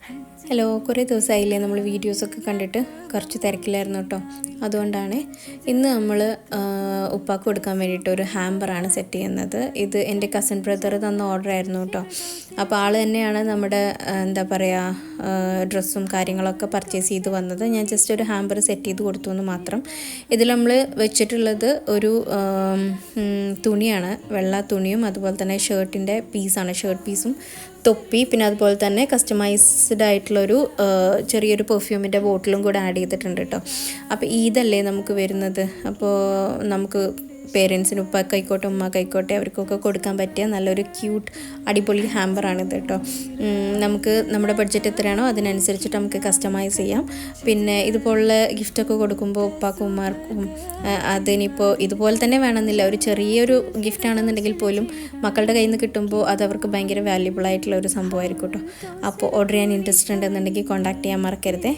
Hello, കുറേ ദിവസമായില്ലേ നമ്മൾ വീഡിയോസൊക്കെ കണ്ടിട്ട് കുറച്ച് തിരക്കിലായിരുന്നു കേട്ടോ. അതുകൊണ്ടാണ് ഇന്ന് നമ്മൾ ഉപ്പാക്ക് കൊടുക്കാൻ വേണ്ടിയിട്ട് ഒരു ഹാമ്പറാണ് സെറ്റ് ചെയ്യുന്നത്. ഇത് എൻ്റെ കസിൻ ബ്രദർ തന്ന ഓർഡർ ആയിരുന്നു കേട്ടോ. അപ്പോൾ ആൾ തന്നെയാണ് നമ്മുടെ എന്താ പറയുക ഡ്രസ്സും കാര്യങ്ങളൊക്കെ പർച്ചേസ് ചെയ്ത് വന്നത്. ഞാൻ ജസ്റ്റ് ഒരു ഹാമ്പർ സെറ്റ് ചെയ്ത് കൊടുത്തു എന്ന് മാത്രം. ഇതിൽ നമ്മൾ വെച്ചിട്ടുള്ളത് ഒരു തുണിയാണ്, വെള്ള തുണിയും അതുപോലെ തന്നെ ഷർട്ടിൻ്റെ പീസാണ്, ഷർട്ട് പീസും തൊപ്പി, പിന്നെ അതുപോലെ തന്നെ കസ്റ്റമൈസ്ഡ് ആയിട്ടുള്ളൊരു ചെറിയൊരു പെർഫ്യൂമിൻ്റെ ബോട്ടിലും കൂടെ ആഡ് ചെയ്തിട്ടുണ്ട് കേട്ടോ. അപ്പോൾ ഇതല്ലേ നമുക്ക് വരുന്നത്. അപ്പോൾ നമുക്ക് പേരൻസിന് ഉപ്പാക്കായിക്കോട്ടെ ഉമ്മാക്കായിക്കോട്ടെ അവർക്കൊക്കെ കൊടുക്കാൻ പറ്റിയ നല്ലൊരു ക്യൂട്ട് അടിപൊളി ഹാമ്പറാണിത് കേട്ടോ. നമുക്ക് നമ്മുടെ ബഡ്ജറ്റ് എത്രയാണോ അതിനനുസരിച്ചിട്ട് നമുക്ക് കസ്റ്റമൈസ് ചെയ്യാം. പിന്നെ ഇതുപോലുള്ള ഗിഫ്റ്റൊക്കെ കൊടുക്കുമ്പോൾ ഉപ്പാക്കും ഉമ്മാർക്കും അതിനിപ്പോൾ ഇതുപോലെ തന്നെ വേണമെന്നില്ല, ഒരു ചെറിയൊരു ഗിഫ്റ്റ് ആണെന്നുണ്ടെങ്കിൽ പോലും മക്കളുടെ കയ്യിൽ നിന്ന് കിട്ടുമ്പോൾ അത് അവർക്ക് ഭയങ്കര വാല്യുബിൾ ആയിട്ടുള്ള ഒരു സംഭവമായിരിക്കും കേട്ടോ. അപ്പോൾ ഓർഡർ ചെയ്യാൻ ഇൻട്രസ്റ്റ് ഉണ്ടെന്നുണ്ടെങ്കിൽ കോൺടാക്ട് ചെയ്യാൻ മറക്കരുതേ.